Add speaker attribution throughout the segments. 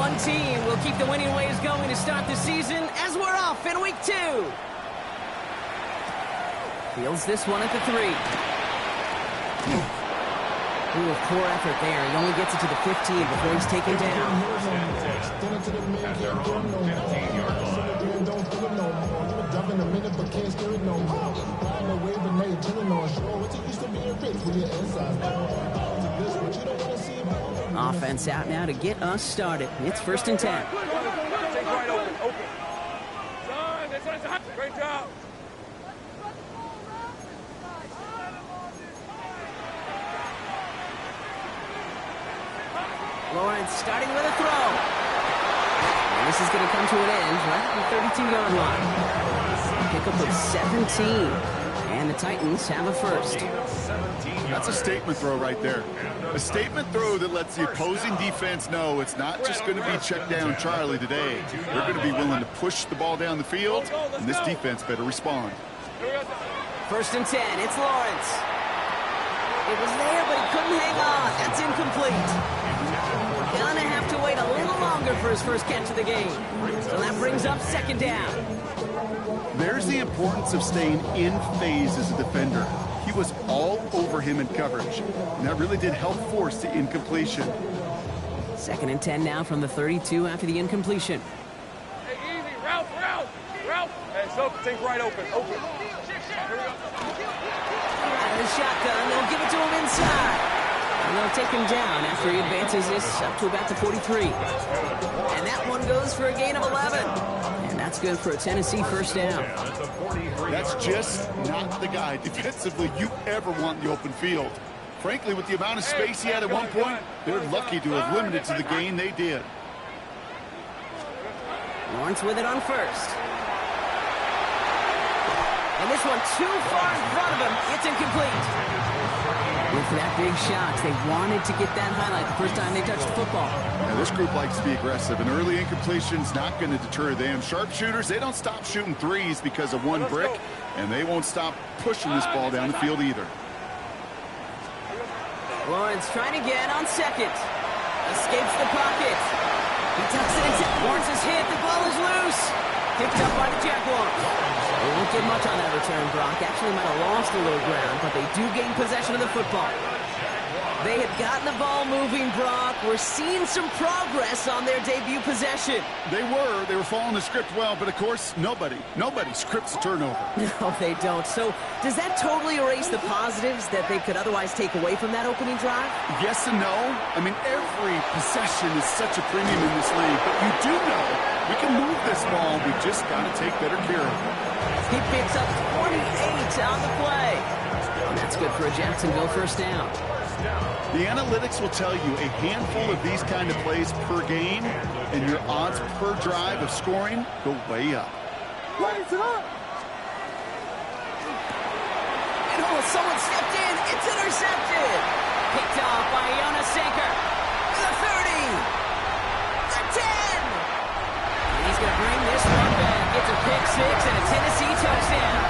Speaker 1: one team will keep the winning ways going to start the season as we're off in week 2. Fields this one at the 3. Ooh, a poor effort there. He only gets it to the 15 before he's taken down. Offense out now to get us started. It's 1st and 10.
Speaker 2: Great job.
Speaker 1: Lawrence starting with a throw. And this is going to come to an end right at the 32-yard line. Pickup of 17. And the Titans have a first.
Speaker 3: That's a statement throw right there. A statement throw that lets the opposing defense know it's not just going to be check down Charlie today. They're going to be willing to push the ball down the field, and this defense better respond.
Speaker 1: 1st and 10. It's Lawrence. It was there, but he couldn't hang on. That's incomplete. Gonna have to wait a little longer for his first catch of the game. So that brings up 2nd down.
Speaker 3: There's the importance of staying in phase as a defender. He was all over him in coverage, and that really did help force the incompletion.
Speaker 1: 2nd and 10 now from the 32 after the incompletion.
Speaker 2: Hey, easy. Ralph. Hey, so think right open. Here we go.
Speaker 1: Out of the shotgun, they'll give it to him inside. And they'll take him down after he advances this up to about the 43. And that one goes for a gain of 11. And that's good for a Tennessee first down.
Speaker 3: That's just not the guy defensively you ever want in the open field. Frankly, with the amount of space he had at one point, they're lucky to have limited to the gain they did.
Speaker 1: Lawrence with it on 1st. And this one too far in front of him. It's incomplete. With that big shot, they wanted to get that highlight the first time they touched the football.
Speaker 3: Now, this group likes to be aggressive. An early incompletion's not going to deter them. Sharpshooters, they don't stop shooting threes because of one brick, and they won't stop pushing this ball down the field either.
Speaker 1: Lawrence trying to get on 2nd. Escapes the pocket. He tucks it into. Lawrence is hit. The ball is loose. Picked up by the Jaguars. They won't get much on that return, Brock. Actually might have lost a little ground, but they do gain possession of the football. They had gotten the ball moving, Brock. We're seeing some progress on their debut possession.
Speaker 3: They were following the script well, but of course, nobody scripts a turnover.
Speaker 1: No, they don't. So does that totally erase the positives that they could otherwise take away from that opening drive?
Speaker 3: Yes and no. I mean, every possession is such a premium in this league, but you do know we can move this ball. We just got to take better care of it.
Speaker 1: He picks up 28 on the play. And that's good for a Jacksonville first down.
Speaker 3: The analytics will tell you a handful of these kind of plays per game, and your odds per drive of scoring go way up.
Speaker 1: And someone stepped in. It's intercepted. Picked off by Jonas Sanker. The 30. The 10. And he's going to bring this one back. It's a pick 6 and a Tennessee touchdown.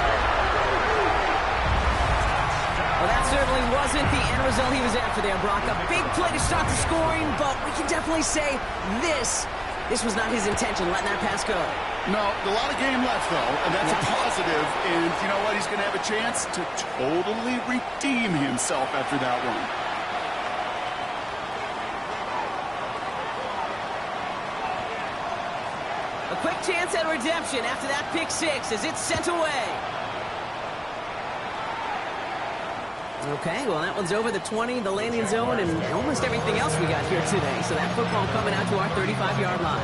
Speaker 1: Well, that certainly wasn't the end result he was after there, Brock. A big play to start the scoring, but we can definitely say this was not his intention, letting that pass go.
Speaker 3: No, a lot of game left, though, and that's a positive. And you know what? He's going to have a chance to totally redeem himself after that one.
Speaker 1: A quick chance at redemption after that pick 6 as it's sent away. Okay, well, that one's over the 20, the landing zone, and almost everything else we got here today. So that football coming out to our 35-yard line.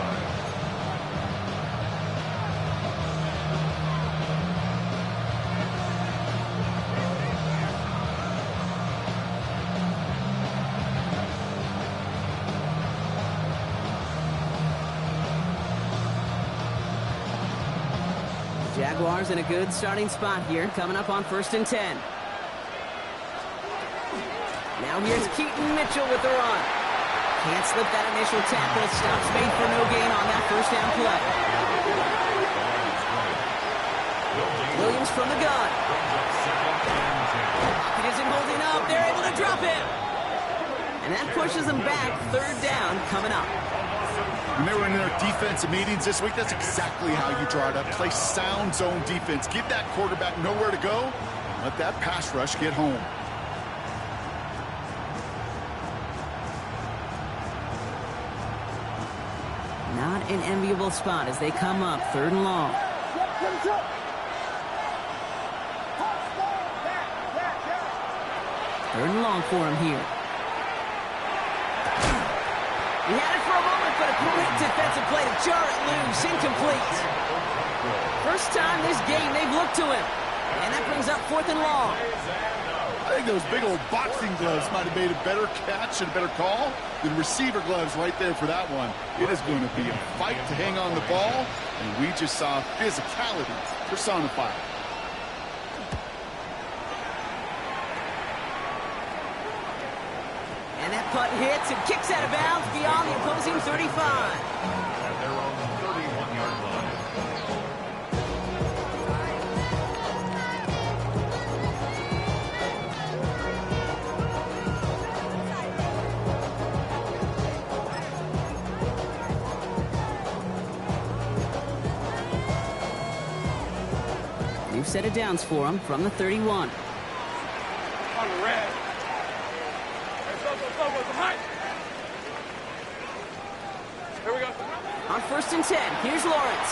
Speaker 1: Jaguars in a good starting spot here, coming up on 1st and 10. Now here's Keaton Mitchell with the run. Can't slip that initial tackle. Stops made for no gain on that first down play. Williams from the gun. Pocket isn't holding up. They're able to drop him. And that pushes them back. 3rd down coming up.
Speaker 3: When they were in their defensive meetings this week, that's exactly how you draw it up. Play sound zone defense. Give that quarterback nowhere to go, and let that pass rush get home.
Speaker 1: Not an enviable spot as they come up 3rd and long. Third and long for him here. He had it for a moment, but a great defensive play to jar it loose. Incomplete. First time this game they've looked to him. And that brings up 4th and long.
Speaker 3: I think those big old boxing gloves might have made a better catch and a better call than receiver gloves right there for that one. It is going to be a fight to hang on the ball, and we just saw physicality personified.
Speaker 1: And that punt hits and kicks out of bounds beyond the opposing 35.
Speaker 4: And they're on the 31-yard line.
Speaker 1: New set of downs for him from the 31.
Speaker 2: On the red. Here we go.
Speaker 1: On 1st and 10, here's Lawrence.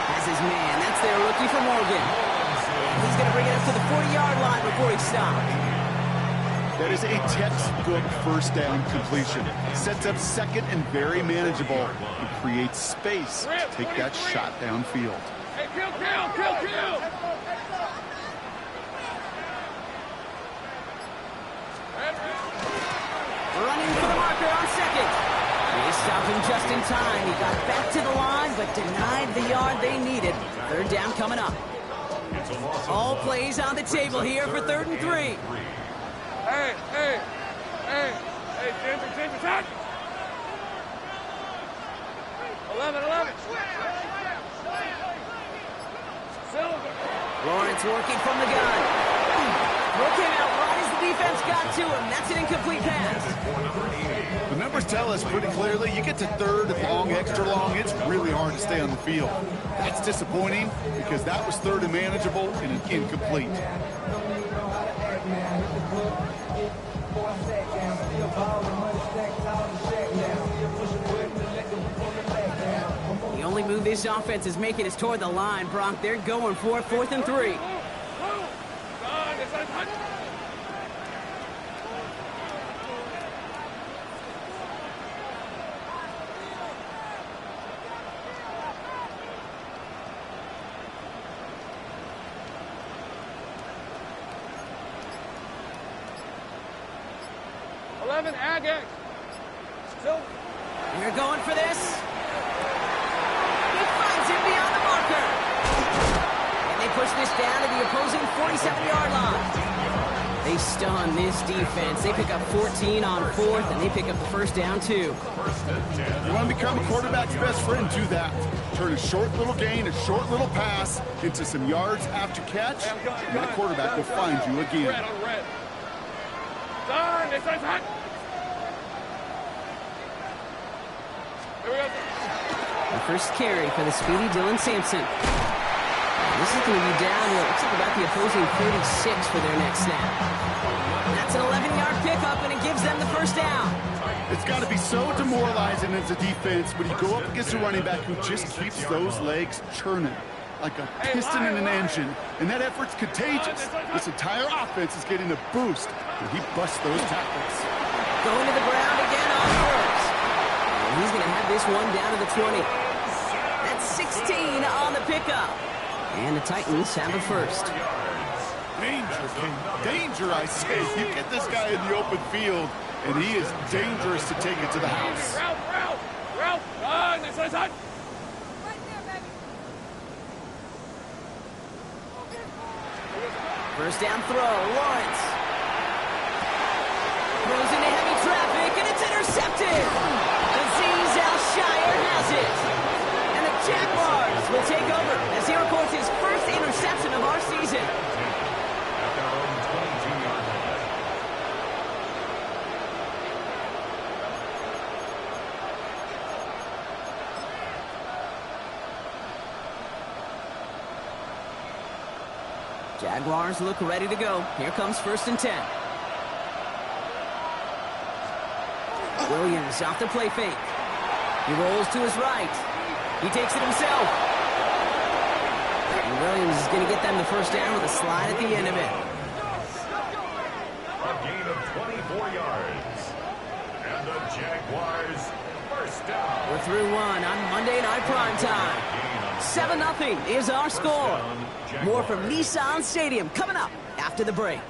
Speaker 1: Has his man. That's their rookie from Oregon. He's going to bring it up to the 40-yard line before he stopped.
Speaker 3: That is a textbook first down completion. Sets up 2nd and very manageable and creates space to take that shot downfield.
Speaker 2: Hey, kill!
Speaker 1: Running for the marker on 2nd. They stopped him just in time. He got back to the line, but denied the yard they needed. 3rd down coming up. All plays on the table here for 3rd and 3.
Speaker 2: Hey, Ginger, touch! 11. Silver.
Speaker 1: Lawrence working from the gun. Broke him out right as the defense got to him. That's an incomplete pass.
Speaker 3: The numbers tell us pretty clearly, you get to 3rd and long, extra long, it's really hard to stay on the field. That's disappointing because that was 3rd and manageable and an incomplete.
Speaker 1: The only move this offense is making is toward the line, Brock. They're going for it, 4th and 3.
Speaker 2: Agate. Silver.
Speaker 1: They're going for this. He finds him beyond the marker. And they push this down to the opposing 47-yard line. They stun this defense. They pick up 14 on 4th, and they pick up the 1st down, too.
Speaker 3: You want to become a quarterback's best friend, do that. Turn a short little gain, a short little pass into some yards after catch, and that quarterback will find you again.
Speaker 2: Red on red. Done. This is hot. Here we go.
Speaker 1: The first carry for the speedy Dylan Sampson. This is going to be down to, looks like about the opposing 36 for their next snap. That's an 11-yard pickup, and it gives them the 1st down.
Speaker 3: It's got to be so demoralizing as a defense when you go up against a running back who just keeps those legs churning like a piston in an engine, and that effort's contagious. This entire offense is getting a boost when he busts those tackles.
Speaker 1: Going to the ground again on 1st. And he's going to have this one down to the 20. That's 16 on the pickup. And the Titans have the 1st.
Speaker 3: Danger, King. Danger, I say. You get this guy in the open field, and he is dangerous to take it to the house.
Speaker 2: Ralph. This is hot.
Speaker 1: First down throw, Lawrence. Throws into heavy traffic, and it's intercepted. Azeez Al-Shaair has it. And the Jaguars will take over as he records his first interception of our season.
Speaker 4: At their own 22-yard line.
Speaker 1: Jaguars look ready to go. Here comes 1st and 10. Williams off the play fake. He rolls to his right. He takes it himself. And Williams is going to get them the first down with a slide at the end of it.
Speaker 4: A gain of 24 yards. And the Jaguars first down.
Speaker 1: We're through one on Monday Night Primetime. 7-0 is our score. More from Nissan Stadium coming up after the break.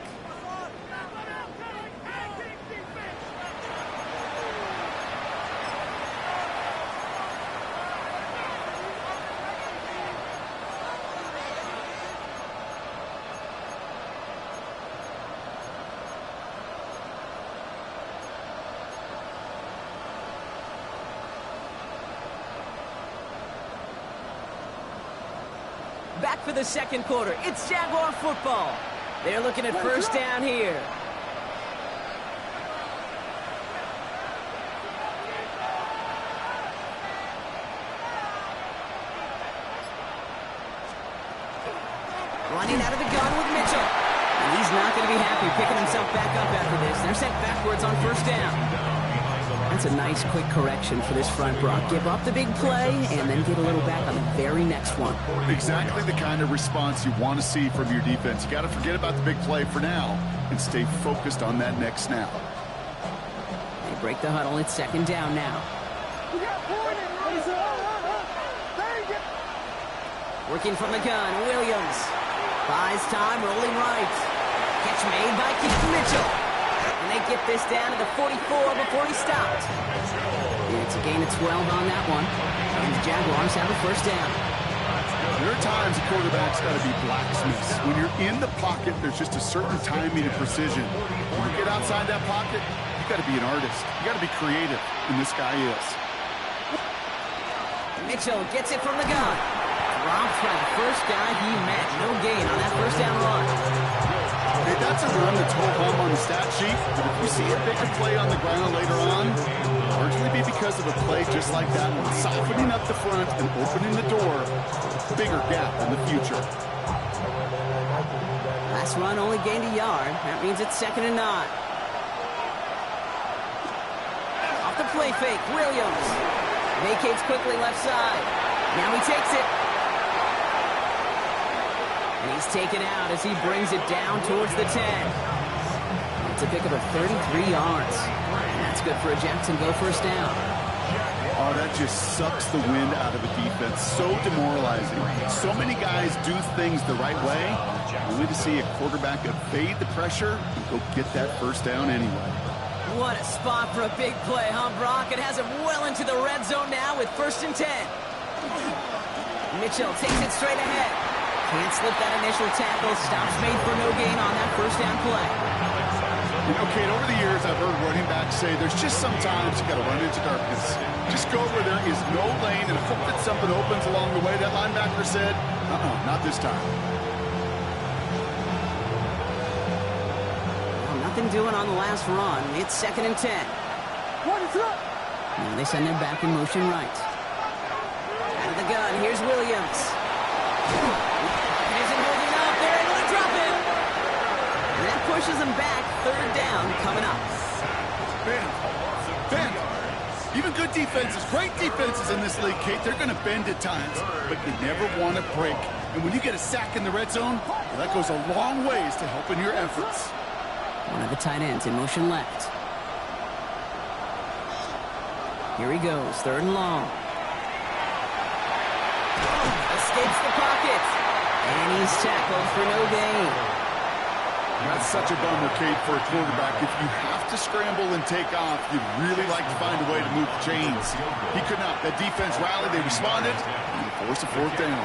Speaker 1: Back for the second quarter. It's Jaguar football. They're looking at first down here. Running out of the gun with Mitchell. And he's not going to be happy picking himself back up after this. They're sent backwards on first down. That's a nice quick correction for this front, Brock. Give up the big play and then get a little back on the very next one.
Speaker 3: Exactly the kind of response you want to see from your defense. You got to forget about the big play for now and stay focused on that next snap.
Speaker 1: They break the huddle. It's second down now. Working from the gun, Williams. Buys time, rolling right. Catch made by Keith Mitchell. And they get this down to the 44 before he stopped. And it's a gain of 12 on that one. And the Jaguars have a first down.
Speaker 3: There are times a quarterback's got to be blacksmiths. When you're in the pocket, there's just a certain timing and precision. When you get outside that pocket, you got to be an artist. You got to be creative, and this guy is.
Speaker 1: Mitchell gets it from the gun. Drops by the first guy he met. No gain on that first down run.
Speaker 3: Hey, that's a run that's whole hum on the stat sheet, but if we see a bigger play on the ground later on, it'll largely be because of a play just like that one, softening up the front and opening the door, bigger gap in the future.
Speaker 1: Last run only gained a yard. That means it's 2nd and 9. Off the play fake, Williams. Vacates quickly left side. Now he takes it. And he's taken out as he brings it down towards the 10. It's a pickup of 33 yards. And that's good for a Jacksonville first down.
Speaker 3: Oh, that just sucks the wind out of a defense. So demoralizing. So many guys do things the right way, only to see a quarterback evade the pressure and go get that first down anyway.
Speaker 1: What a spot for a big play, huh, Brock? It has him well into the red zone now with 1st and 10. Mitchell takes it straight ahead. Can't slip that initial tackle. Stops made for no gain on that first down play.
Speaker 3: You know, Kate, over the years, I've heard running backs say there's just sometimes you got to run into darkness. Just go where there is no lane and hope that something opens along the way. That linebacker said, not this time.
Speaker 1: Well, nothing doing on the last run. It's 2nd and 10. Now they send him back in motion right. Out of the gun, here's Williams. He isn't holding up. They're able to drop him. And that pushes him back. 3rd down coming up.
Speaker 3: Bend. Even good defenses, great defenses in this league, Kate, they're going to bend at times, but you never want to break. And when you get a sack in the red zone, well, that goes a long ways to helping your efforts.
Speaker 1: One of the tight ends in motion left. Here he goes, 3rd and long. Escapes the pocket. And he's tackled for no gain.
Speaker 3: That's such a bummer, Kate, for a quarterback. If you have to scramble and take off, you'd really like to find a way to move the chains. He could not. That defense rallied, they responded, and forced a 4th down.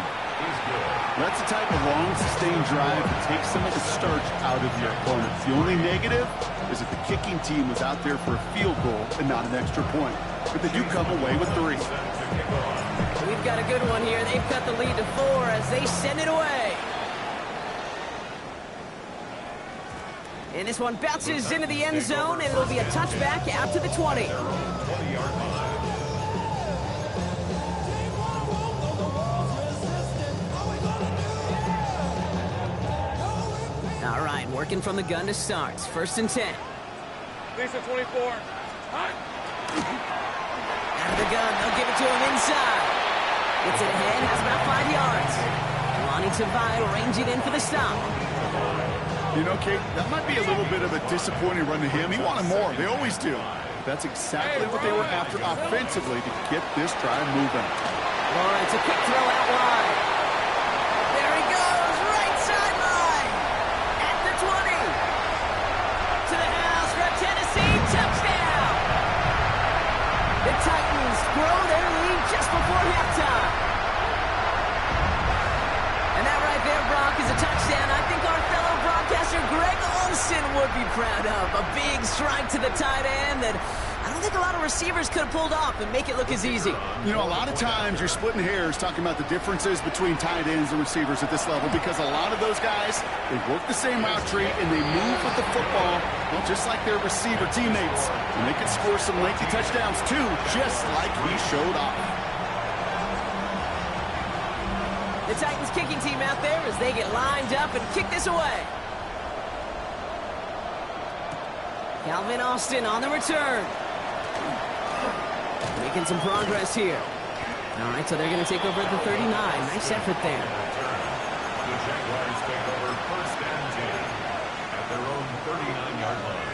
Speaker 3: That's the type of long, sustained drive that takes some of the starch out of your opponent. The only negative is that the kicking team was out there for a field goal and not an extra point. But they do come away with 3.
Speaker 1: We've got a good one here. They've cut the lead to 4 as they send it away. And this one bounces into the end zone, and it'll be a touchback out to the 20. Working from the gun to start. 1st and 10.
Speaker 2: Lisa 24. Hot.
Speaker 1: Out of the gun, they'll give it to him inside. Gets it ahead, has about 5 yards. Lonnie Tavai ranging in for the stop.
Speaker 3: You know, Kate, that might be a little bit of a disappointing run to him. He wanted more. They always do. That's exactly what they were after offensively to get this drive moving.
Speaker 1: Lawrence, a quick throw out wide. There he goes, right sideline. At the 20. To the house for a Tennessee touchdown. The Titans grow their lead just before halftime. And that right there, Brock, is a touchdown I think our fellow broadcaster Greg Olsen would be proud of. A big strike to the tight end that I don't think a lot of receivers could have pulled off and make it look as easy.
Speaker 3: You know, a lot of times you're splitting hairs talking about the differences between tight ends and receivers at this level because a lot of those guys, they work the same route tree and they move with the football, well, just like their receiver teammates. And they can score some lengthy touchdowns too, just like he showed off.
Speaker 1: The Titans kicking team out there as they get lined up and kick this away. Calvin Austin on the return. Making some progress here. All right, so they're going to take over at the 39. Nice effort there.
Speaker 4: The Jaguars take over 1st and 10 at their own 39-yard line.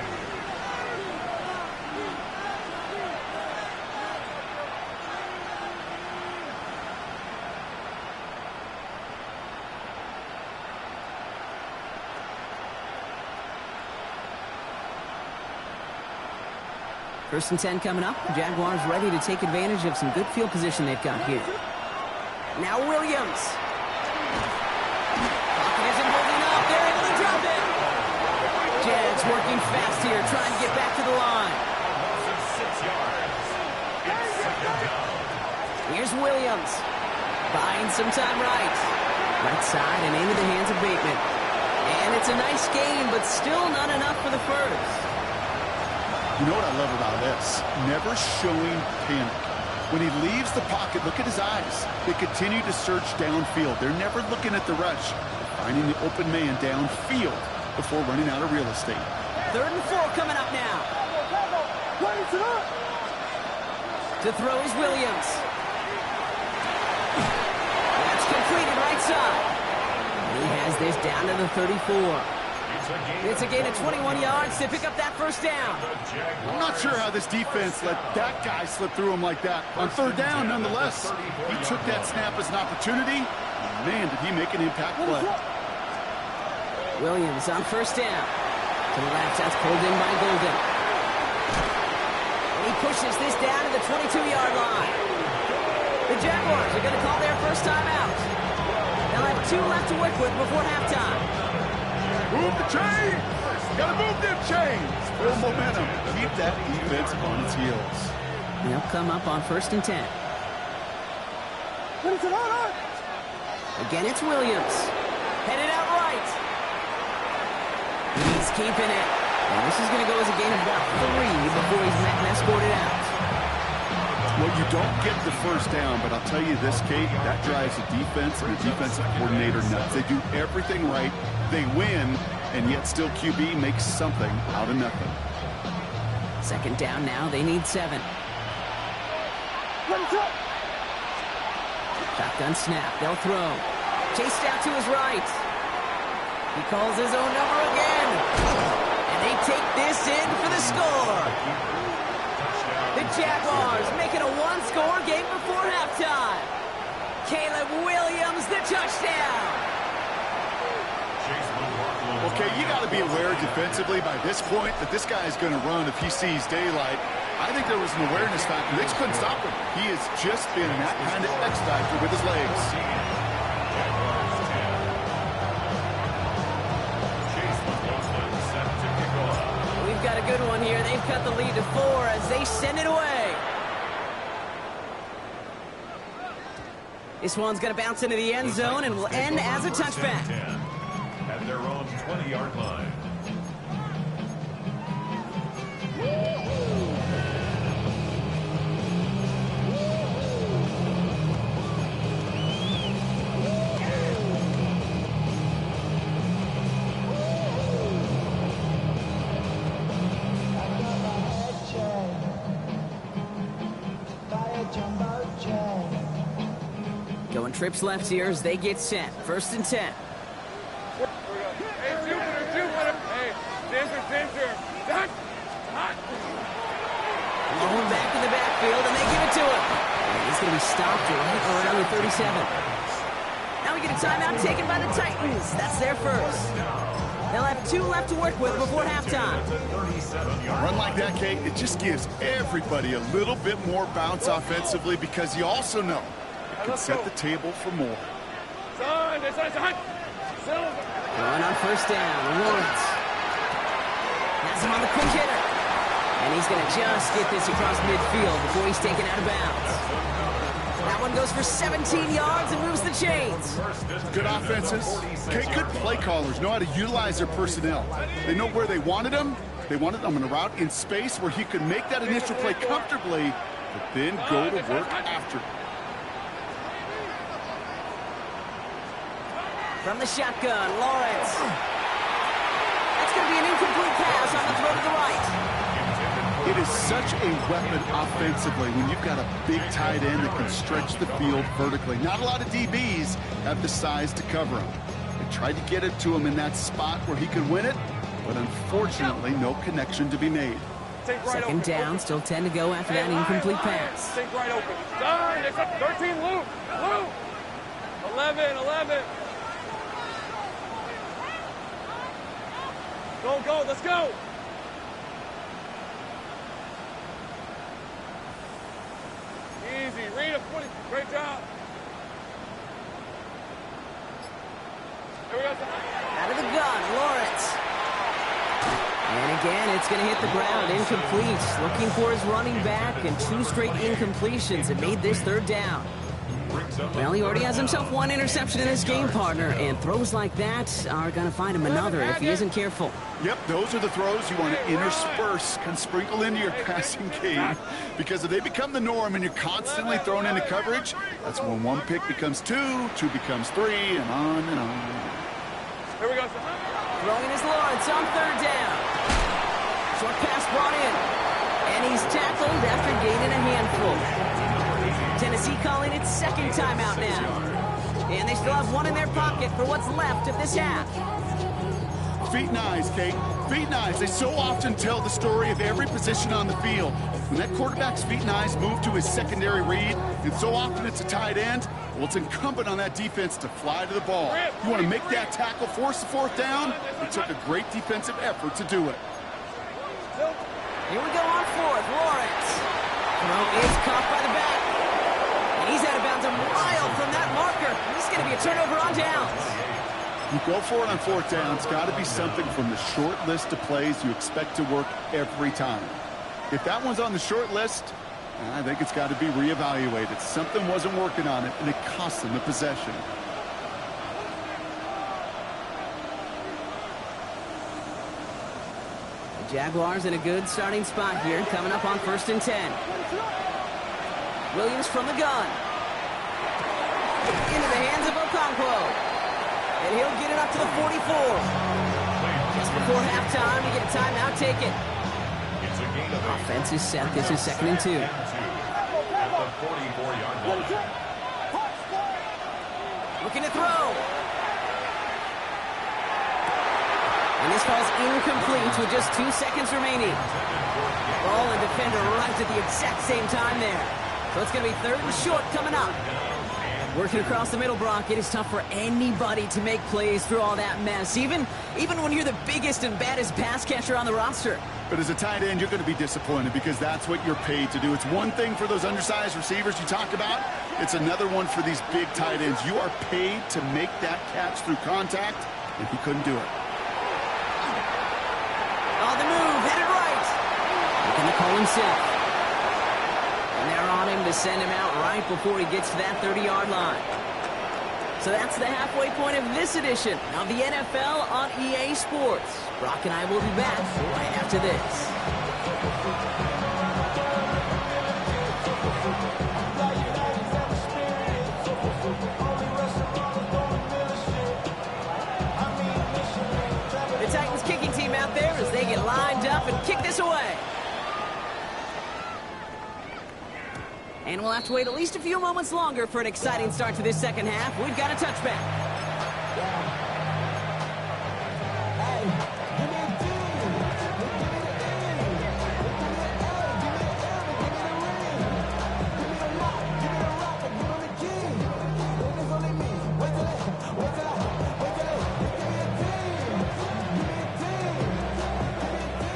Speaker 1: First and 10 coming up. Jaguars ready to take advantage of some good field position they've got here. Now Williams. Pocket isn't holding up. They're able to drop it. Jags working fast here, trying to get back to the line.
Speaker 4: 6 yards. It's 2nd down.
Speaker 1: Here's Williams. Buying some time right. Right side and into the hands of Bateman. And it's a nice gain, but still not enough for the first.
Speaker 3: You know what I love about this? Never showing panic. When he leaves the pocket, look at his eyes. They continue to search downfield. They're never looking at the rush. They're finding the open man downfield before running out of real estate.
Speaker 1: 3rd and 4 coming up now. To throw is Williams. That's completed right side. He has this down to the 34. It's a gain of 21 yards to pick up that first down.
Speaker 3: I'm not sure how this defense let that guy slip through him like that. On 3rd down, nonetheless, he took that snap as an opportunity. Man, did he make an impact play.
Speaker 1: Williams on 1st down. To the left, that's pulled in by Golden. And he pushes this down to the 22-yard line. The Jaguars are going to call their first time out. They'll have 2 left to work with before halftime.
Speaker 3: Move the chains! Gotta move them chains! Build momentum. Keep that defense on its heels.
Speaker 1: They'll come up on 1st and 10. Again, it's Williams. Headed out right. He's keeping it. And this is going to go as a gain of about 3 before he's met and escorted out.
Speaker 3: Well, you don't get the first down, but I'll tell you this, Kate, that drives the defense and the defensive coordinator nuts. They do everything right. They win, and yet still QB makes something out of nothing.
Speaker 1: 2nd down now. They need 7. Shotgun snap. They'll throw. Chased out to his right. He calls his own number again. And they take this in for the score. The Jaguars making a 1-score game before halftime. Caleb Williams, the touchdown.
Speaker 3: Okay, you got to be aware defensively by this point that this guy is going to run if he sees daylight. I think there was an awareness factor. They couldn't stop him. He has just been that kind of X factor with his legs.
Speaker 1: We've got a good one here. They've cut the lead to 4 as they send it away. This one's going to bounce into the end zone and will end as a touchback.
Speaker 4: At their own 20-yard line.
Speaker 1: Going trips left here as they get set. 1st and 10.
Speaker 2: Hey, Jupiter. Hey, Ginger. Hot.
Speaker 1: Going back in the backfield, and they give it to him. And he's going to be stopped right around the 37. Now we get a timeout taken by the Titans. That's their first. They'll have 2 left to work with before halftime.
Speaker 3: A run like that, Kate, it just gives everybody a little bit more bounce offensively because you also know it can set the table for more.
Speaker 2: Son. Silver.
Speaker 1: Going on 1st down, Lawrence. Has him on the quick hitter. And he's going to just get this across midfield before he's taken out of bounds. That one goes for 17 yards and moves the chains.
Speaker 3: Good offenses. Kate, good play callers know how to utilize their personnel. They know where they wanted them. They wanted them on a route in space where he could make that initial play comfortably, but then go to work after.
Speaker 1: From the shotgun, Lawrence. That's going to be an incomplete pass on the throw to the right.
Speaker 3: It is such a weapon offensively when you've got a big tight end that can stretch the field vertically. Not a lot of DBs have the size to cover him. They tried to get it to him in that spot where he could win it, but unfortunately, no connection to be made.
Speaker 1: 2nd down, still 10 to go after that incomplete pass.
Speaker 2: Take right open. Done. It's up 13, Luke. 11. Go. Let's go. Easy. Read a 40. Great job. Here we go.
Speaker 1: Out of the gun, Lawrence. And again, it's going to hit the ground, incomplete. Looking for his running back, and 2 straight incompletions. It made this 3rd down. Well, he already has himself 1 interception in his game, partner, and throws like that are going to find him another if he isn't careful.
Speaker 3: Yep, those are the throws you want to intersperse, can sprinkle into your passing game, because if they become the norm and you're constantly thrown into coverage, that's when 1 pick becomes 2, 2 becomes 3, and on and on.
Speaker 2: Here we go.
Speaker 1: Throwing his Lawrence on 3rd down. Short pass brought in, and he's tackled after gaining a handful. Tennessee calling its 2nd timeout now. And they still have 1 in their pocket for what's left of this half.
Speaker 3: Feet and eyes, Kate. Feet and eyes. They so often tell the story of every position on the field. When that quarterback's feet and eyes move to his secondary read, and so often it's a tight end, well, it's incumbent on that defense to fly to the ball. You want to make that tackle, force the 4th down? It took a great defensive effort to do it.
Speaker 1: Here we go on 4th. Lawrence. Throw is caught by the back. And he's out of bounds a mile from that marker. This is going to be a turnover on downs.
Speaker 3: You go for it on 4th down. It's got to be something from the short list of plays you expect to work every time. If that one's on the short list, I think it's got to be reevaluated. Something wasn't working on it, and it cost them the possession.
Speaker 1: The Jaguars in a good starting spot here, coming up on 1st and 10. Williams from the gun. Into the hands of Okonkwo. And he'll get it up to the 44. Just before halftime, we get a timeout taken. Offense is set. This is 2nd and 2. Looking to throw. And this falls incomplete with just 2 seconds remaining. Ball and defender arrives at the exact same time there. So it's going to be 3rd and short coming up. Working across the middle, Brock, it is tough for anybody to make plays through all that mess, even when you're the biggest and baddest pass catcher on the roster.
Speaker 3: But as a tight end, you're going to be disappointed because that's what you're paid to do. It's one thing for those undersized receivers you talk about. It's another one for these big tight ends. You are paid to make that catch through contact, and he couldn't do it.
Speaker 1: On the move, headed right. Looking to call himself. And they're on him to send him out right before he gets to that 30-yard line. So that's the halfway point of this edition of the NFL on EA Sports. Brock and I will be back right after this. The Titans kicking team out there as they get lined up and kick this away. And we'll have to wait at least a few moments longer for an exciting start to this second half. We've got a touchback.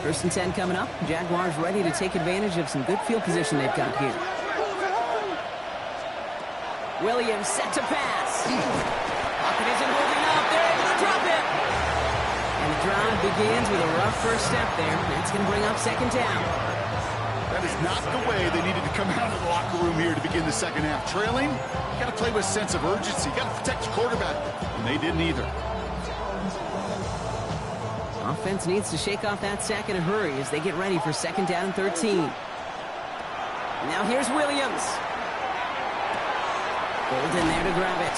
Speaker 1: First and 10 coming up. Jaguars ready to take advantage of some good field position they've got here. Williams set to pass. Pocket isn't holding up. They're able to drop it. And the drive begins with a rough first step there. That's going to bring up second down.
Speaker 3: That is not the way they needed to come out of the locker room here to begin the second half. Trailing, you got to play with a sense of urgency. You got to protect your quarterback. And they didn't either.
Speaker 1: Offense needs to shake off that sack in a hurry as they get ready for second down and 13. Now here's Williams. Golden there to grab it.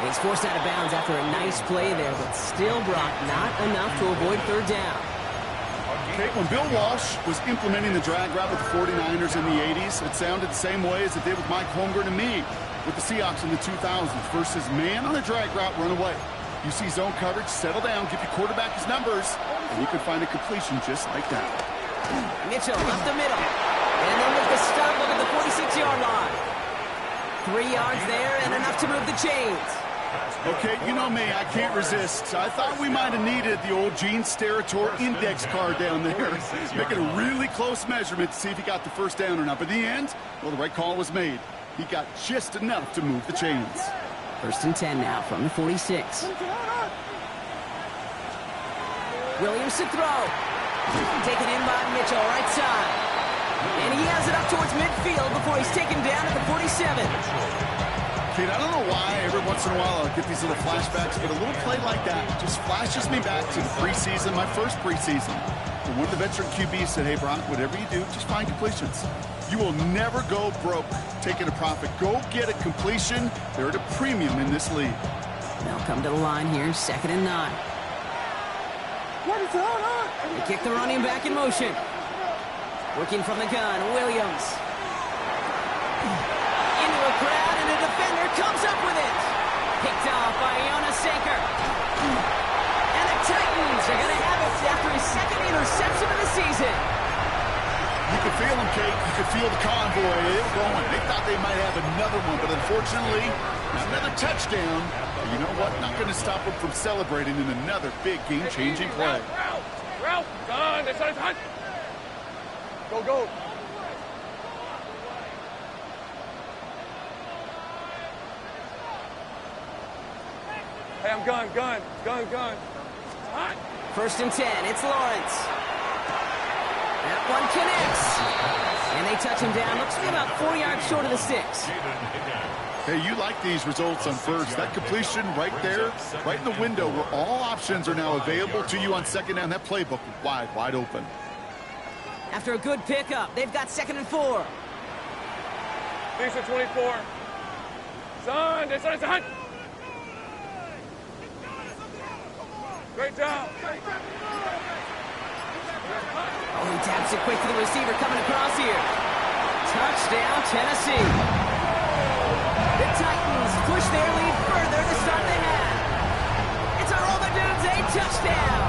Speaker 1: He's forced out of bounds after a nice play there, but still, Brock, not enough to avoid third down.
Speaker 3: Okay, when Bill Walsh was implementing the drag route with the 49ers in the 80s, it sounded the same way as it did with Mike Holmgren and me with the Seahawks in the 2000s versus man on a drag route, run away. You see zone coverage, settle down, give your quarterback his numbers, and you can find a completion just like that.
Speaker 1: Mitchell up the middle. And they make the stop up at the 46-yard line. 3 yards there and enough to move the chains.
Speaker 3: Okay, you know me, I can't resist. I thought we might have needed the old Gene Steratore index card down there. Making a really close measurement to see if he got the first down or not. But in the end, well, the right call was made. He got just enough to move the chains.
Speaker 1: First and 10 now from the 46. Williams to throw. Taken in by Mitchell, right side. And he has it up towards midfield before he's taken down at the 47.
Speaker 3: Kid, I don't know why every once in a while I'll get these little flashbacks, but a little play like that just flashes me back to the preseason, my first preseason. And one of the veteran QBs said, hey, Brock, whatever you do, just find completions. You will never go broke taking a profit. Go get a completion. They're at a premium in this league.
Speaker 1: They'll come to the line here, second and 9. They kick the running back in motion. Working from the gun, Williams. Into a crowd, and a defender comes up with it. Picked off by Jonas Sanker. And the Titans are going to have it after his second interception of the season.
Speaker 3: You could feel them, Kate. You could feel the convoy. They were going. They thought they might have another one, but unfortunately, not another touchdown. But you know what? Not going to stop them from celebrating in another big game-changing play.
Speaker 2: Route, done. It's on. Go, go. Hey, I'm gun. Hot.
Speaker 1: First and 10, it's Lawrence. That one connects. And they touch him down. Looks to be about 4 yards short of the 6.
Speaker 3: Hey, you like these results on first. That completion right there, right in the window where all options are now available to you on second down. That playbook wide open.
Speaker 1: After a good pickup, they've got second and 4.
Speaker 2: Lisa 24. Son, it's on. Great job.
Speaker 1: Oh, he taps it quick to the receiver coming across here. Touchdown, Tennessee. The Titans push their lead further to start the half. It's a roll the dudes, a touchdown.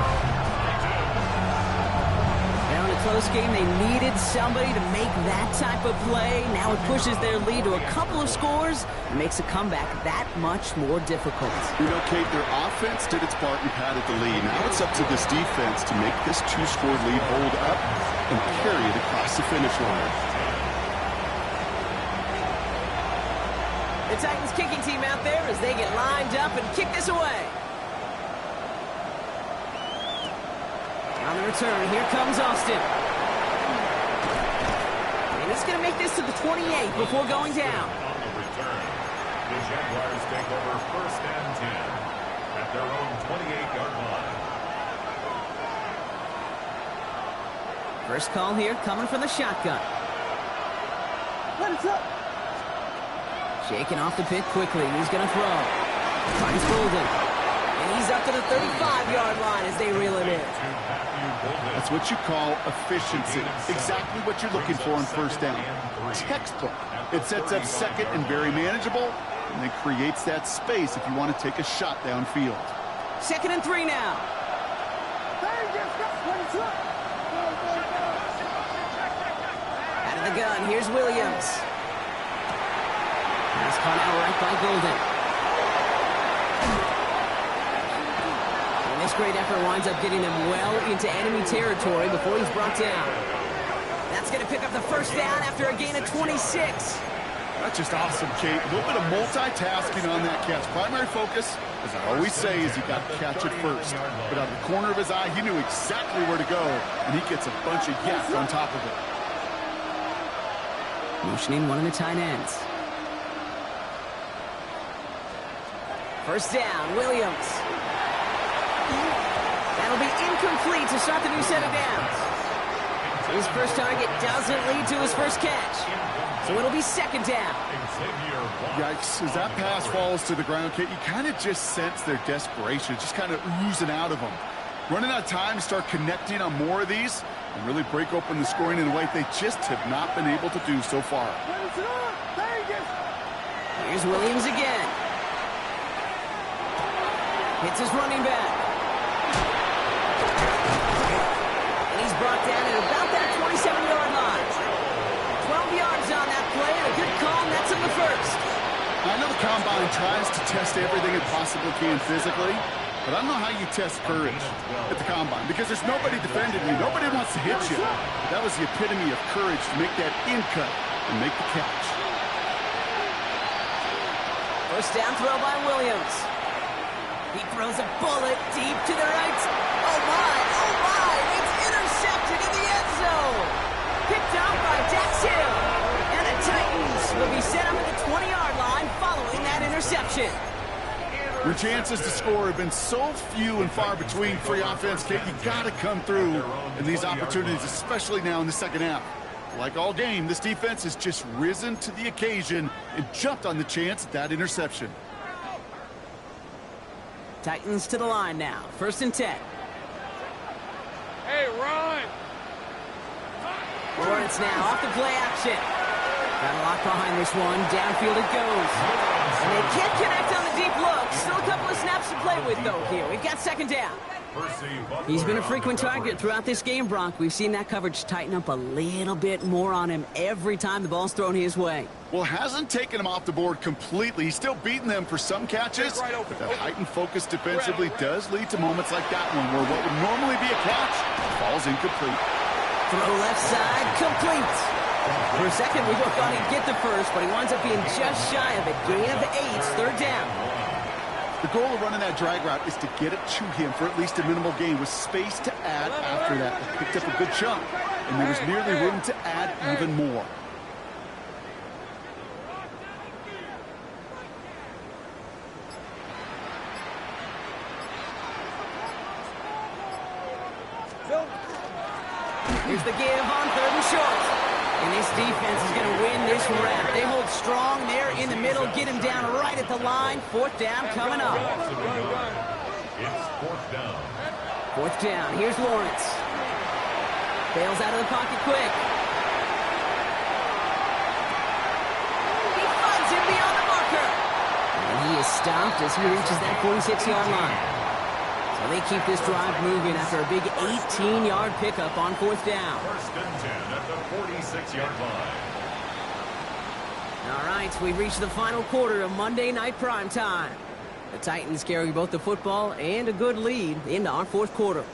Speaker 1: Now in a close game, they needed somebody to make that type of play. Now it pushes their lead to a couple of scores and makes a comeback that much more difficult.
Speaker 3: You know, Kate, their offense did its part and padded the lead. Now it's up to this defense to make this 2-score lead hold up and carry it across the finish line.
Speaker 1: The Titans kicking team out there as they get lined up and kick this away. On the return, here comes Austin. And he's going to make this to the 28 before going down.
Speaker 4: On the return, the Jaguars take over first and 10 at their own 28-yard line.
Speaker 1: First call here coming from the shotgun. Shaking off the pit quickly. He's going to throw. Finds Golden. And he's up to the 35-yard line as they reel him in.
Speaker 3: That's what you call efficiency. Exactly what you're looking for on first down. Textbook. It sets up second and very manageable, and it creates that space if you want to take a shot downfield.
Speaker 1: 2nd and 3 now. Out of the gun, here's Williams. Pass caught out right by Golden. And this great effort winds up getting him well into enemy territory before he's brought down. That's going to pick up the first down after a gain of 26.
Speaker 3: That's just awesome, Kate. A little bit of multitasking on that catch. Primary focus, as I always say, is you got to catch it first. But out of the corner of his eye, he knew exactly where to go, and he gets a bunch of yak on top of it.
Speaker 1: Motioning one of the tight ends. First down, Williams. That'll be incomplete to start the new set of downs. His first target doesn't lead to his first catch. So it'll be 2nd down.
Speaker 3: Yikes, as that pass falls to the ground, Kate, you kind of just sense their desperation, just kind of oozing out of them. Running out of time to start connecting on more of these and really break open the scoring in a way they just have not been able to do so far.
Speaker 1: Here's Williams again. Hits his running back. And he's brought down at about that 27-yard line. 12 yards on that play, and a good call, and that's in the first.
Speaker 3: I know the Combine tries to test everything it possibly can physically, but I don't know how you test courage at the Combine, because there's nobody defending you. Nobody wants to hit you. But that was the epitome of courage to make that in cut and make the catch.
Speaker 1: First down throw by Williams. He throws a bullet deep to the right. Oh, my. It's intercepted in the end zone. Picked up by Dax Hill. And the Titans will be set up at the 20-yard line following that interception.
Speaker 3: When chances to score have been so few and far between for your offense, Kate, you got to come through in these opportunities, especially now in the second half. Like all game, this defense has just risen to the occasion and jumped on the chance at that interception.
Speaker 1: Titans to the line now. 1st and 10.
Speaker 2: Hey, Ron!
Speaker 1: Lawrence now off the play action. Got a lock behind this one. Downfield it goes. And they can't connect on the deep look. Still a couple of snaps to play with, though, here. We've got 2nd down. He's been a frequent target throughout this game, Bronk. We've seen that coverage tighten up a little bit more on him every time the ball's thrown his way.
Speaker 3: Well, hasn't taken him off the board completely. He's still beating them for some catches, but that heightened focus defensively does lead to moments like that one where what would normally be a catch falls incomplete.
Speaker 1: Throw left side, complete. For a second, we both thought he'd get the first, but he winds up being just shy of it. Gain of 8, 3rd down.
Speaker 3: The goal of running that drag route is to get it to him for at least a minimal gain with space to add after that. They picked up a good chunk, and there was nearly room to add even more.
Speaker 1: Here's the give on 3rd and short. And this defense is going to win this round. They hold strong there in the middle, get him down right at the line. 4th down coming up.
Speaker 4: It's 4th down.
Speaker 1: 4th down. Here's Lawrence. Bails out of the pocket quick. He finds him beyond the marker. And he is stopped as he reaches that 46-yard line. So they keep this drive moving after a big 18-yard pickup on 4th down.
Speaker 4: 1st and 10 at the 46-yard line.
Speaker 1: All right, we reach the final quarter of Monday Night Primetime. The Titans carry both the football and a good lead into our 4th quarter.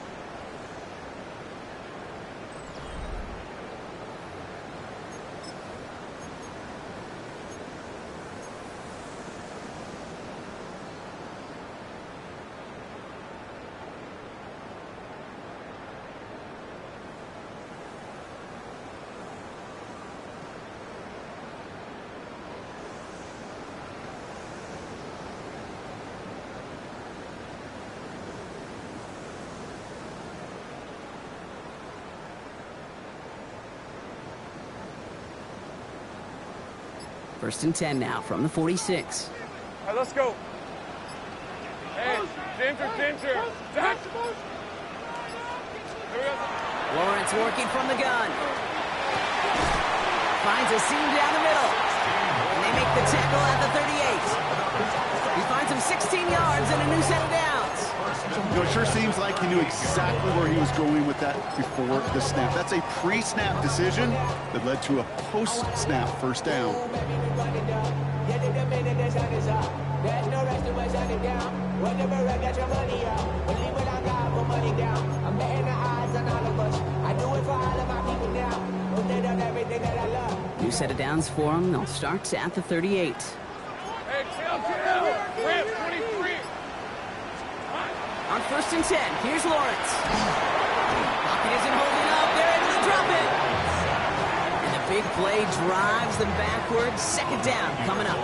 Speaker 1: First and 10 now from the 46.
Speaker 2: All right, let's go. Hey, Ginger. Zach.
Speaker 1: Lawrence working from the gun. Finds a seam down the middle. And they make the tackle at the 38. He finds him 16 yards and a new set of downs.
Speaker 3: You know, it sure seems like he knew exactly where he was going with that before the snap. That's a pre-snap decision that led to a post-snap first down.
Speaker 1: New set of downs for him. They'll start at the 38.
Speaker 2: Hey, chill. Ramp 23.
Speaker 1: On 1st and 10, here's Lawrence. Pocket isn't holding up. They're able to drop it. And the big play drives them backwards. 2nd down coming up.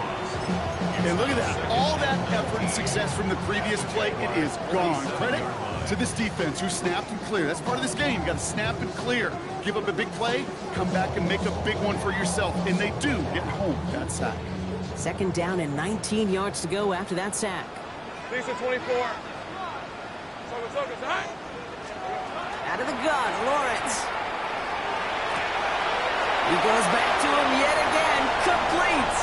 Speaker 3: And look at that. All that effort and success from the previous play, it is gone. Credit to this defense who snapped and cleared. That's part of this game. You got to snap and clear. Give up a big play, come back and make a big one for yourself. And they do get home that sack.
Speaker 1: 2nd down and 19 yards to go after that sack.
Speaker 2: Lisa 24.
Speaker 1: Out of the gun, Lawrence. He goes back to him yet again. Complete.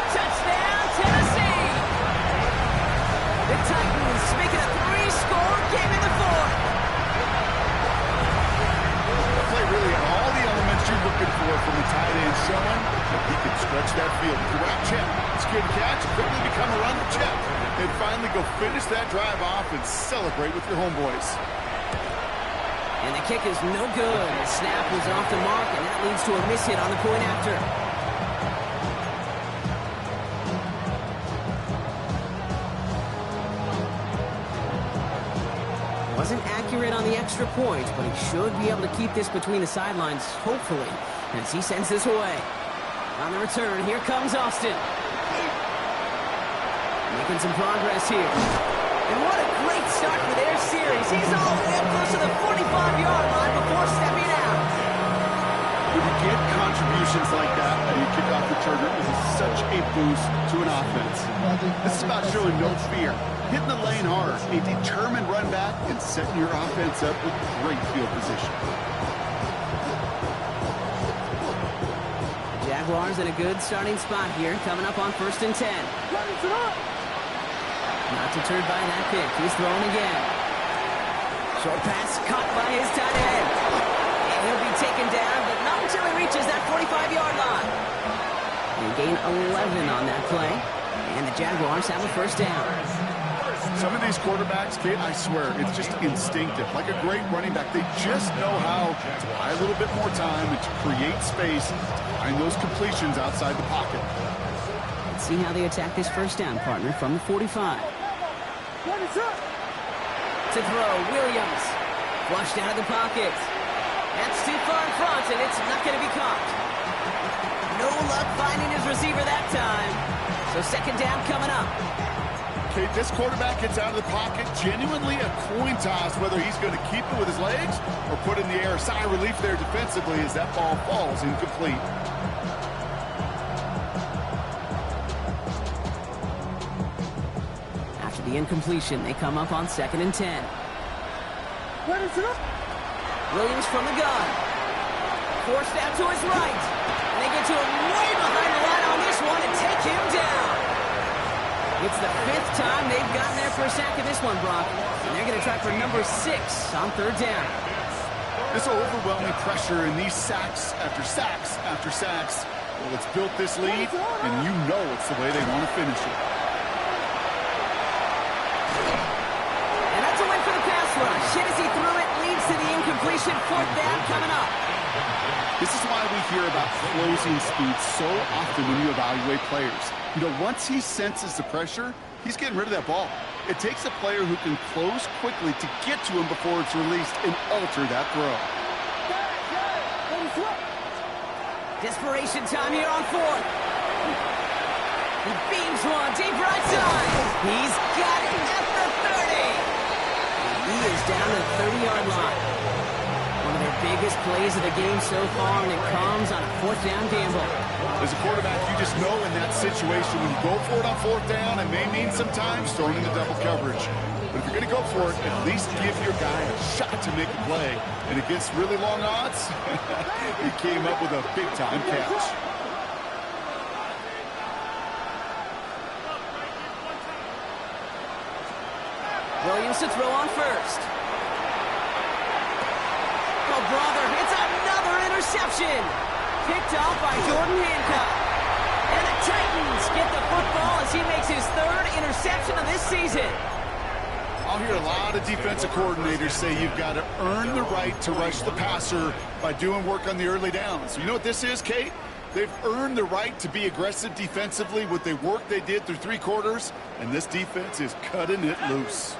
Speaker 1: Touchdown, Tennessee. The Titans making a 3-score game in the 4th.
Speaker 3: The play really had all the elements you're looking for from the tight end, showing that he can stretch that field. Direct check, secure catch, quickly become a run check. And finally go finish that drive off and celebrate with your homeboys.
Speaker 1: And the kick is no good. The snap was off the mark, and that leads to a miss hit on the point after. Wasn't accurate on the extra point, but he should be able to keep this between the sidelines, hopefully, as he sends this away. On the return, here comes Austin. Making some progress here. And what a great start for their series. He's all the way up close to the 45-yard line before stepping out.
Speaker 3: When you get contributions like that and you kick off returner, it is such a boost to an offense. This is about showing no fear, hitting the lane hard, a determined run back, and setting your offense up with great field position.
Speaker 1: Jaguars in a good starting spot here, coming up on 1st and 10. Not deterred by that pick. He's throwing again. Short pass caught by his tight end. And he'll be taken down, but not until he reaches that 45-yard line. They gain 11 on that play. And the Jaguars have a 1st down.
Speaker 3: Some of these quarterbacks, Kate, I swear, it's just instinctive. Like a great running back, they just know how to buy a little bit more time and to create space, find those completions outside the pocket.
Speaker 1: Let's see how they attack this 1st down, partner, from the 45. To throw, Williams. Flushed out of the pocket. That's too far in front, and it's not going to be caught. No luck finding his receiver that time. So 2nd down coming up.
Speaker 3: Kate, this quarterback gets out of the pocket, genuinely a coin toss whether he's going to keep it with his legs or put in the air. Sigh of relief there defensively as that ball falls incomplete.
Speaker 1: After the incompletion, they come up on 2nd and 10. Williams from the gun. Forced out to his right. And they get to him way behind the line on this one and take him down. It's the 5th time they've gotten there for a sack in this one, Brock. And they're going to try for number 6 on 3rd down.
Speaker 3: This overwhelming pressure in these sacks after sacks after sacks. Well, it's built this lead, and you know it's the way they want to finish it.
Speaker 1: And that's a win for the pass rush. Hennessy threw it, leads to the incompletion. 4th down coming up.
Speaker 3: This is why we hear about closing speed so often when you evaluate players. You know, once he senses the pressure, he's getting rid of that ball. It takes a player who can close quickly to get to him before it's released and alter that throw.
Speaker 1: Desperation time here on 4th. He beams one deep right side. He's got it at the 30. He is down to the 30-yard line. One of of their biggest plays of the game so far, and it comes on a fourth down gamble.
Speaker 3: As a quarterback, you just know in that situation when you go for it on fourth down, it may mean sometimes throwing into double coverage. But if you're going to go for it, at least give your guy a shot to make a play. And against really long odds, he came up with a big-time catch.
Speaker 1: Williams to throw on first. Oh, brother, it's another interception. Picked off by Jordan Hancock. And the Titans get the football as he makes his third interception of this season.
Speaker 3: I'll hear a lot of defensive coordinators say you've got to earn the right to rush the passer by doing work on the early downs. You know what this is, Kate? They've earned the right to be aggressive defensively with the work they did through 3 quarters, and this defense is cutting it loose.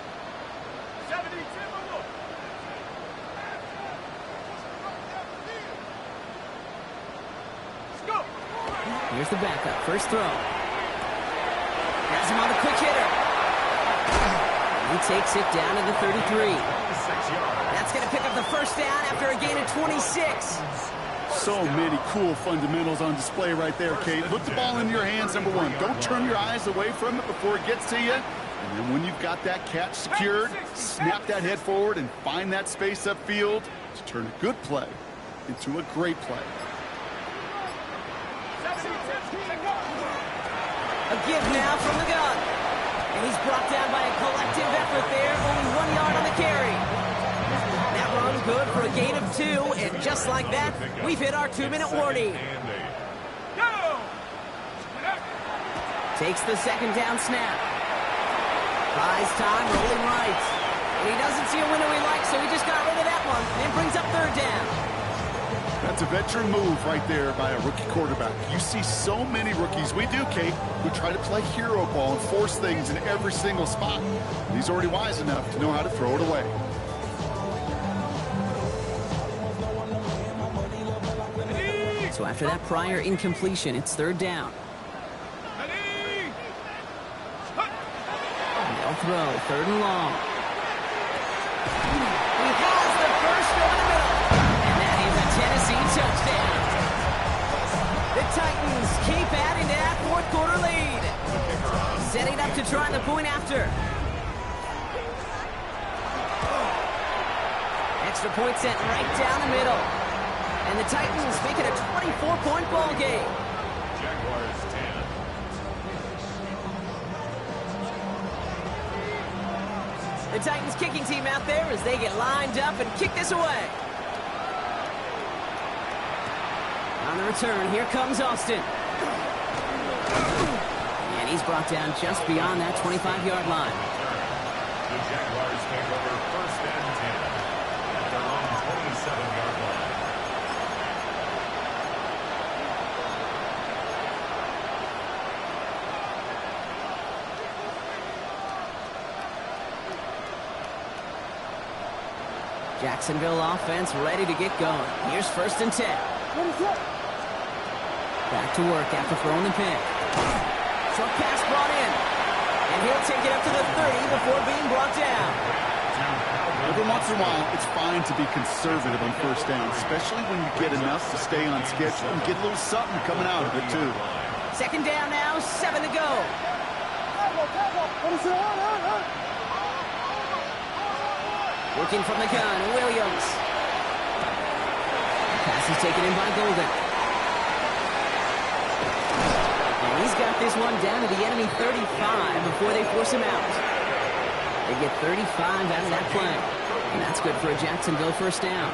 Speaker 1: Here's the backup. First throw. Has him on the quick hitter. He takes it down to the 33. That's going to pick up the first down after a gain of 26.
Speaker 3: So many cool fundamentals on display right there, Kate. Put the ball in your hands, number one. Don't turn your eyes away from it before it gets to you. And then when you've got that catch secured, snap that head forward and find that space upfield to turn a good play into a great play.
Speaker 1: A give now from the gun. And he's brought down by a collective effort there. Only 1 yard on the carry. That run good for a gain of 2. And just like that, we've hit our 2-minute warning. Takes the second down snap. Buys time, rolling right. And he doesn't see a window he likes, so he just got rid of that one. And brings up third down.
Speaker 3: That's a veteran move right there by a rookie quarterback. You see so many rookies, we do, Kate, who try to play hero ball and force things in every single spot. And he's already wise enough to know how to throw it away.
Speaker 1: So after that prior incompletion, it's third down. They'll throw, third and long. He has the first over the middle. Tennessee touchdown. The Titans keep adding to that fourth quarter lead. Setting up to try the point after. Extra point sent right down the middle. And the Titans make it a 24-point ball game.
Speaker 4: Jaguars 10.
Speaker 1: The Titans kicking team out there as they get lined up and kick this away. On the return, here comes Austin. And he's brought down just beyond that 25-yard line.
Speaker 4: The Jaguars take over first and 10 at their own 27-yard line.
Speaker 1: Jacksonville offense ready to get going. Here's first and 10. Back to work after throwing the pick. Short pass brought in. And he'll take it up to the 30 before being brought down.
Speaker 3: Every once in a while, it's fine to be conservative on first down, especially when you get enough to stay on schedule and get a little something coming out of it, too.
Speaker 1: Second down now, 7 to go. Working from the gun, Williams. Pass is taken in by Golden. And he's got this one down to the enemy 35 before they force him out. They get 35 out of that play. And that's good for a Jacksonville first down.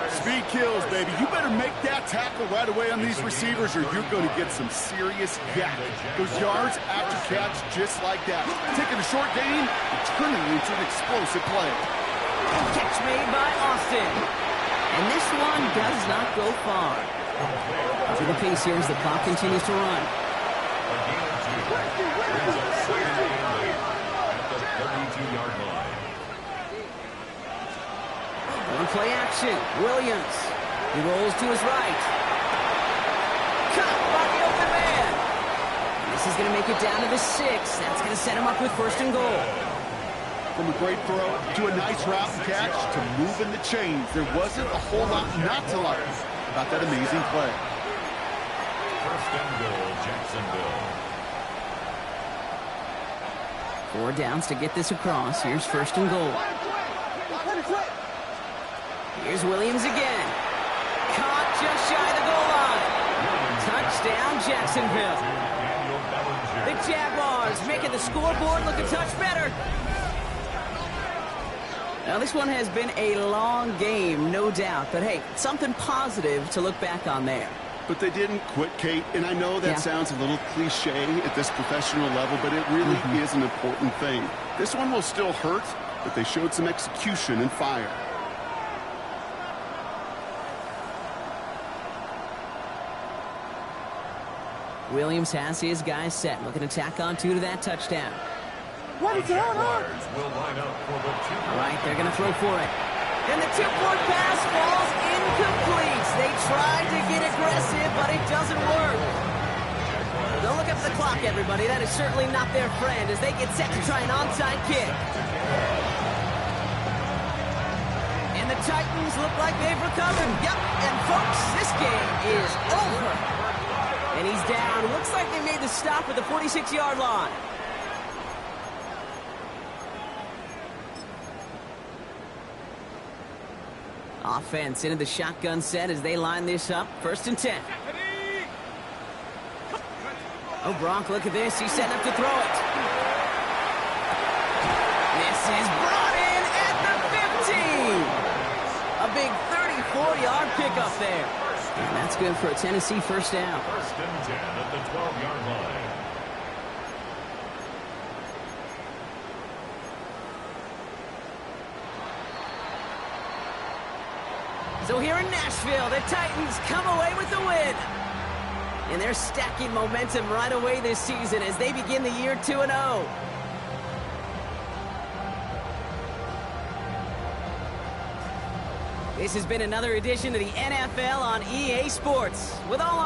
Speaker 3: Speed kills, baby. You better make that tackle right away on these receivers or you're going to get some serious yak. Those yards after catch just like that. Taking a short gain and turning it into an explosive play.
Speaker 1: Catch made by Austin. And this one does not go far. To the pace here as the clock continues to run. One play action. Williams. He rolls to his right. Caught by the open man. And this is going to make it down to the 6. That's going to set him up with first and goal.
Speaker 3: From a great throw to a nice route and catch to moving the chains. There wasn't a whole lot not to like about that amazing play.
Speaker 4: First and goal, Jacksonville.
Speaker 1: 4 downs to get this across. Here's first and goal. Here's Williams again. Caught just shy of the goal line. Touchdown, Jacksonville. The Jaguars making the scoreboard look a touch better. Now, this one has been a long game, no doubt. But, hey, something positive to look back on there.
Speaker 3: But they didn't quit, Kate, and I know that sounds a little cliche at this professional level, but it really is an important thing. This one will still hurt, but they showed some execution and fire.
Speaker 1: Williams has his guys set, looking to tack on 2 to that touchdown.
Speaker 4: The Jaguars will line up for the 2.
Speaker 1: All right, they're going to throw for it. And the tip-forward pass falls incomplete. They tried to get aggressive, but it doesn't work. Don't look up the clock, everybody. That is certainly not their friend as they get set to try an onside kick. And the Titans look like they've recovered. Yep, and folks, this game is over. And he's down. Looks like they made the stop at the 46-yard line. Offense into the shotgun set as they line this up. First and 10. Oh, Gronk, look at this. He's setting up to throw it. This is brought in at the 15. A big 34-yard pickup there. And that's good for a Tennessee first down.
Speaker 4: First and 10 at the 12-yard line.
Speaker 1: So here in Nashville, the Titans come away with the win. And they're stacking momentum right away this season as they begin the year 2-0. This has been another edition of the NFL on EA Sports. With all